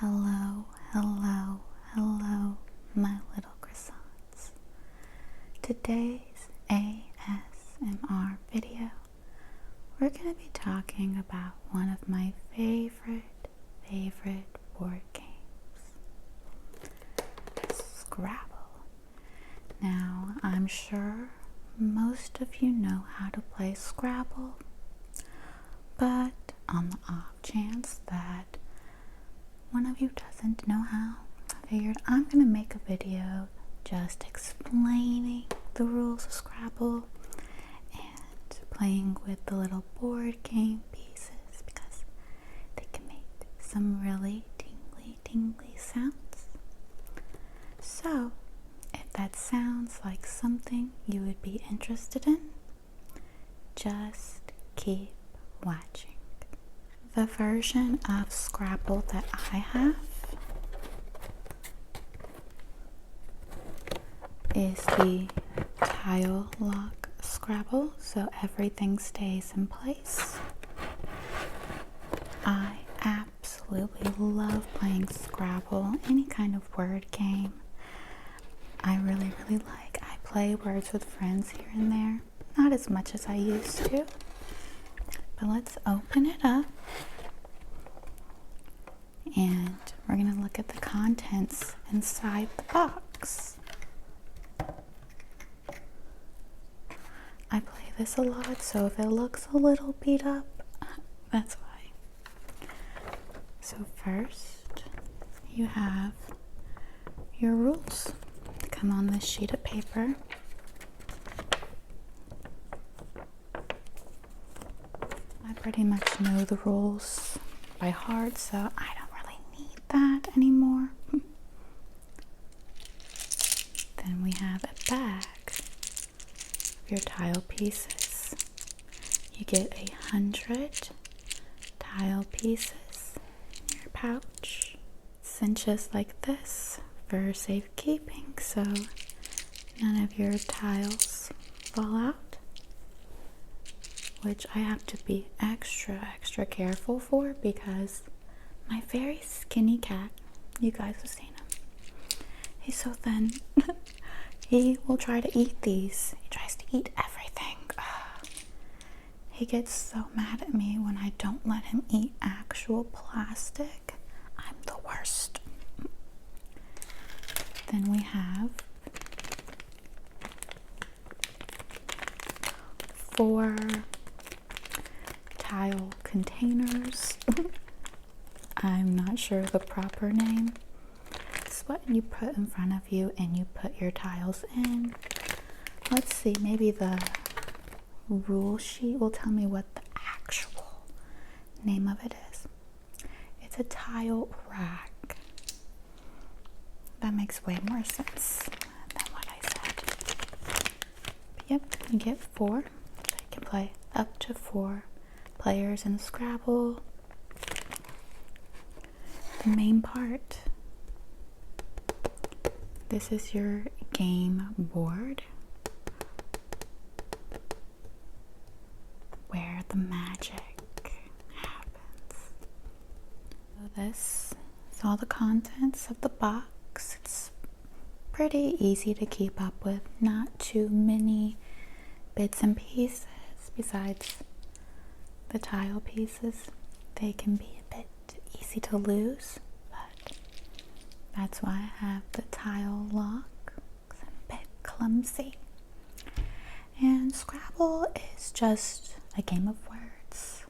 Hello, hello, hello, my little croissants. Today's ASMR video, we're going to be talking about one of my favorite board games, Scrabble. Now, I'm sure most of you know how to play Scrabble, but on the off chance that one of you doesn't know how, I figured I'm going to make a video just explaining the rules of Scrabble and playing with the little board game pieces because they can make some really tingly sounds. So, if that sounds like something you would be interested in, just keep watching. The version of Scrabble that I have is the tile lock Scrabble, so everything stays in place. I absolutely love playing Scrabble, any kind of word game. I really like. I play words with friends here and there, not as much as I used to. But let's open it up and we're going to look at the contents inside the box. I play this a lot, so if it looks a little beat up, that's why. So first, you have your rules. They come on this sheet of paper. I pretty much know the rules by heart, so I don't really need that anymore. Then we have a bag of your tile pieces. You get 100 tile pieces in your pouch. It's cinches like this for safekeeping, so none of your tiles fall out, which I have to be extra careful for because my very skinny cat, you guys have seen him, he's so thin. He will try to eat these. He tries to eat everything. He gets so mad at me when I don't let him eat actual plastic. I'm the worst. Then we have 4 tile containers. I'm not sure the proper name. It's what you put in front of you and you put your tiles in. Let's see, maybe the rule sheet will tell me what the actual name of it is. It's a tile rack. That makes way more sense than what I said. But yep, you get 4. So you can play up to 4 players in Scrabble. The main part. This is your game board where the magic happens. So this is all the contents of the box. It's pretty easy to keep up with, not too many bits and pieces besides the tile pieces. They can be a bit easy to lose, but that's why I have the tile lock, because I'm a bit clumsy. And Scrabble is just a game of words.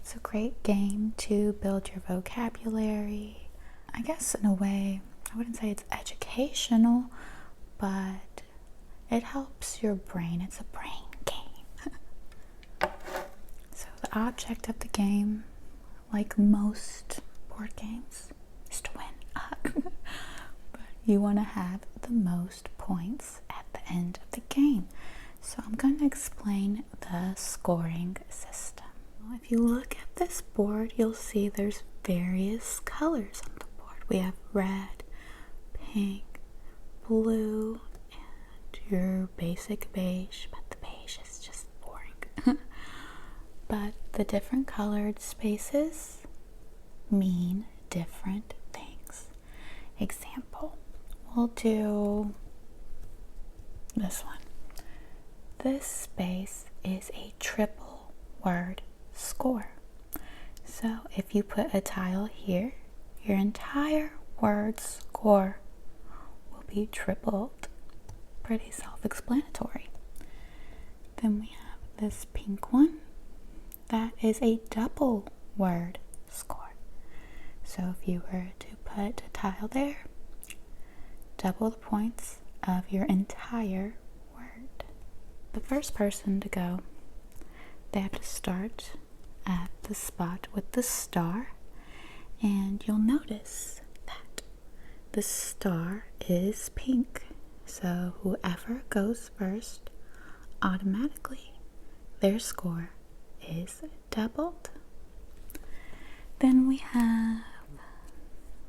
It's a great game to build your vocabulary. I guess in a way, I wouldn't say it's educational, but it helps your brain. It's a brain game. So the object of the game, like most board games, is to win. But you want to have the most points at the end of the game. So I'm going to explain the scoring system. If you look at this board, you'll see there's various colors on the board. We have red, pink, blue, and your basic beige, but the beige is just boring. But the different colored spaces mean different things. we'll do this one. This space is a triple word score. So if you put a tile here, your entire word score will be tripled. Pretty self-explanatory. Then we have this pink one. That is a double word score. So if you were to put a tile there, double the points of your entire word. The first person to go, they have to start at the spot with the star, and you'll notice that the star is pink. So whoever goes first, automatically their score is doubled. Then we have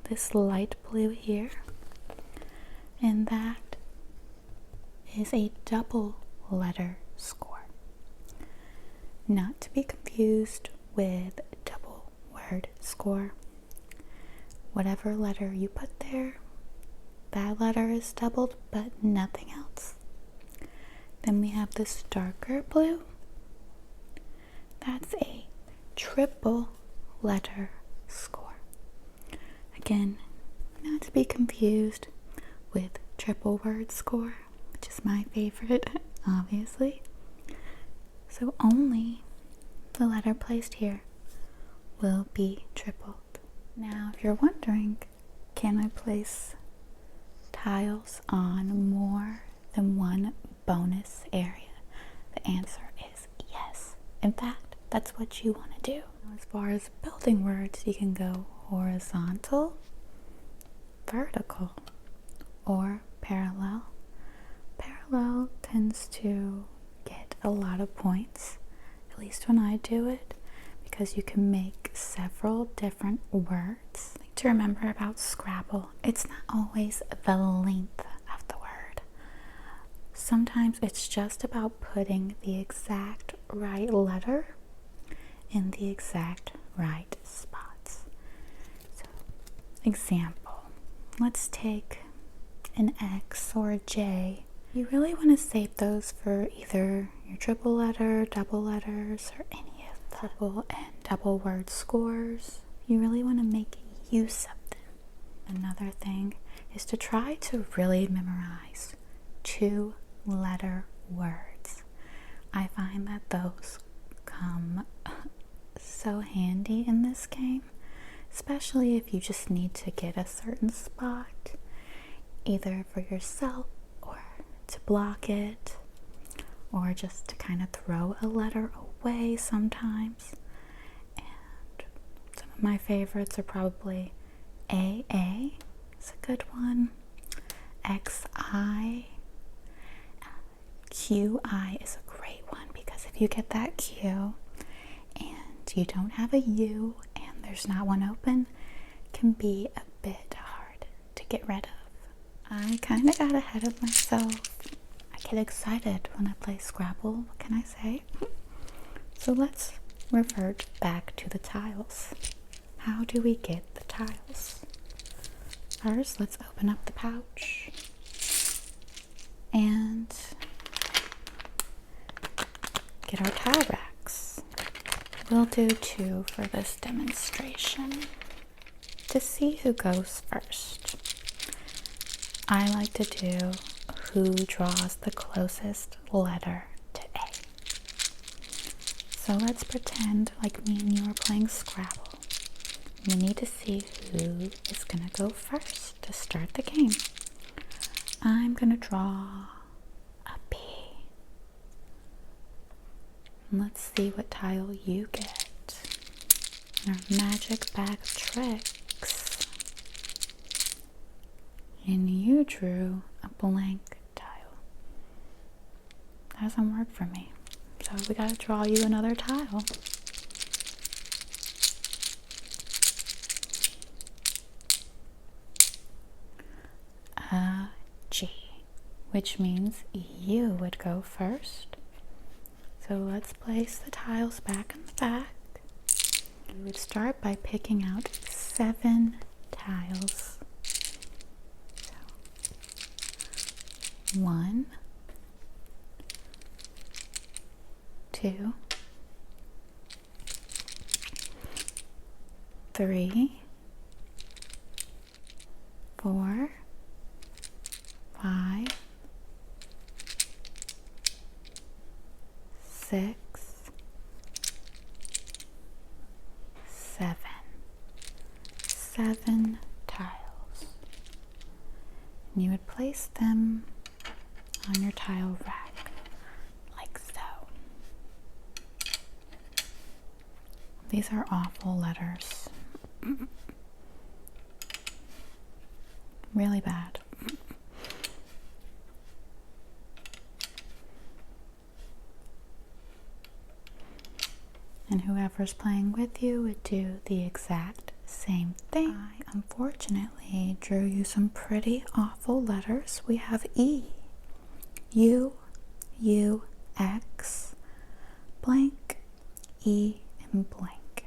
this light blue here, and that is a double letter score. Not to be confused with double word score. Whatever letter you put there, that letter is doubled, but nothing else. Then we have this darker blue. That's a triple letter score. Again, not to be confused with triple word score, which is my favorite, obviously. So only the letter placed here will be tripled. Now, if you're wondering, can I place tiles on more than one bonus area? The answer is yes. In fact, that's what you want to do. As far as building words, you can go horizontal, vertical, or parallel. Parallel tends to get a lot of points, at least when I do it, because you can make several different words. Like to remember about Scrabble, it's not always the length of the word. Sometimes it's just about putting the exact right letter in the exact right spots. So, example, let's take an X or a J. You really want to save those for either your triple letter, double letters, or any of the triple and double word scores. You really want to make use of them. Another thing is to try to really memorize 2-letter words. I find that those come so handy in this game, especially if you just need to get a certain spot, either for yourself or to block it, or just to kind of throw a letter away sometimes. And some of my favorites are probably AA is a good one, XI, QI is a great one, because if you get that Q and you don't have a U and there's not one open, it can be a bit hard to get rid of. I kind of got ahead of myself. I get excited when I play Scrabble, what can I say? So let's revert back to the tiles. How do we get the tiles? First, let's open up the pouch and get our tile racks. We'll do 2 for this demonstration. To see who goes first, I like to do who draws the closest letter to A. So let's pretend like me and you are playing Scrabble. We need to see who is going to go first to start the game. I'm going to draw a P. Let's see what tile you get. In our magic bag of tricks. And you drew a blank tile. That doesn't work for me. So we gotta draw you another tile. A G, which means you would go first. So let's place the tiles back in the back. We would start by picking out 7 tiles. So 1, 2, 3, 4, 5, 6, 7. 7 tiles. And you would place them on your tile rack, like so. These are awful letters. Really bad. And whoever's playing with you would do the exact same thing. I unfortunately drew you some pretty awful letters. We have E, U, U, X, blank, E, and blank.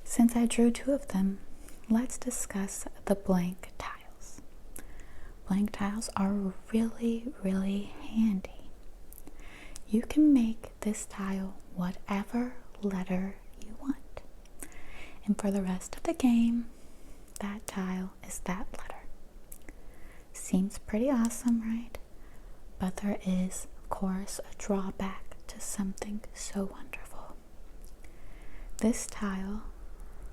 Since I drew 2 of them, let's discuss the blank tiles. Blank tiles are really, really handy. You can make this tile whatever letter you want. And for the rest of the game, that tile is that letter. Seems pretty awesome, right? But there is, of course, a drawback to something so wonderful. This tile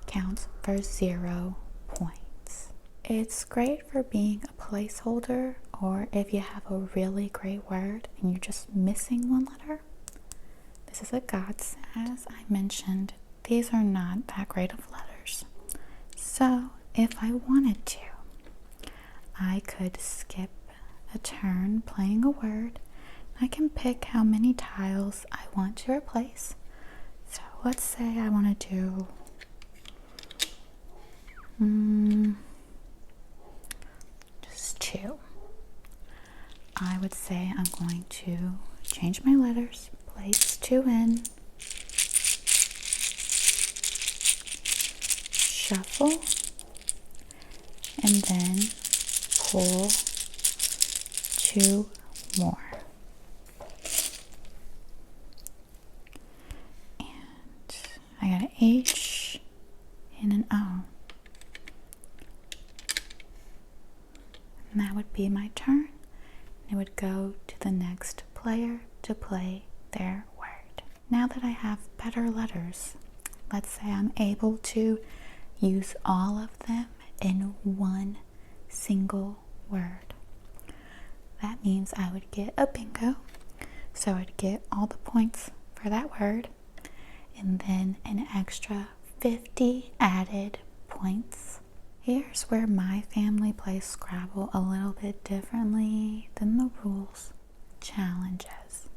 counts for 0 points. It's great for being a placeholder, or if you have a really great word and you're just missing one letter. This is a godsend. As I mentioned, these are not that great of letters. So if I wanted to, I could skip a turn playing a word. I can pick how many tiles I want to replace. So let's say I want to do just 2. I would say I'm going to change my letters, place 2 in, shuffle, and then pull 2 more. And I got an H and an O. And that would be my turn. It would go to the next player to play their word. Now that I have better letters, let's say I'm able to use all of them in one single word. That means I would get a bingo, so I'd get all the points for that word, and then an extra 50 added points. Here's where my family plays Scrabble a little bit differently than the rules challenges.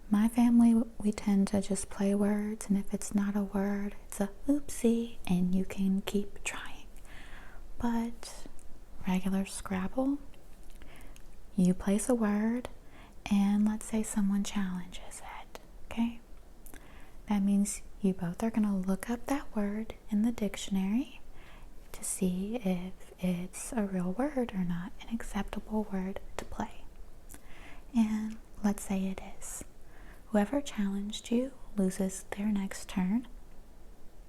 My family, we tend to just play words, and if it's not a word, it's a oopsie, and you can keep trying. But regular Scrabble, you place a word, and let's say someone challenges it, okay? That means you both are going to look up that word in the dictionary to see if it's a real word or not, an acceptable word to play. And let's say it is. Whoever challenged you loses their next turn,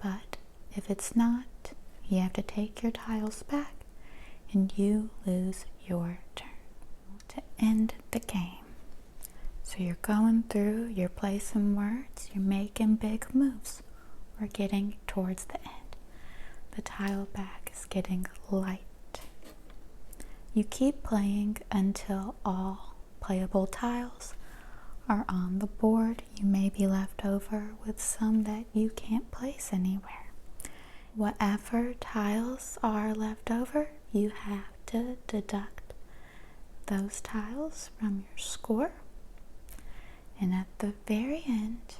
but if it's not, you have to take your tiles back and you lose your turn to end the game. So you're going through, you're placing words, you're making big moves. We're getting towards the end. The tile back is getting light. You keep playing until all playable tiles are on the board. You may be left over with some that you can't place anywhere. Whatever tiles are left over, you have to deduct those tiles from your score. And at the very end,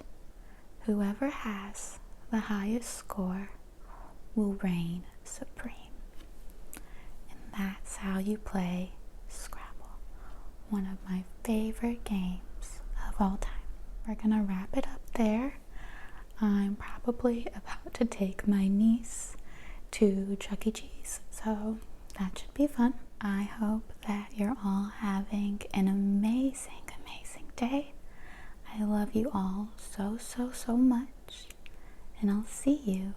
whoever has the highest score will reign supreme. And that's how you play Scrabble, one of my favorite games of all time. We're gonna wrap it up there. I'm probably about to take my niece to Chuck E. Cheese, so that should be fun. I hope that you're all having an amazing, amazing day. I love you all so, so, so much. And I'll see you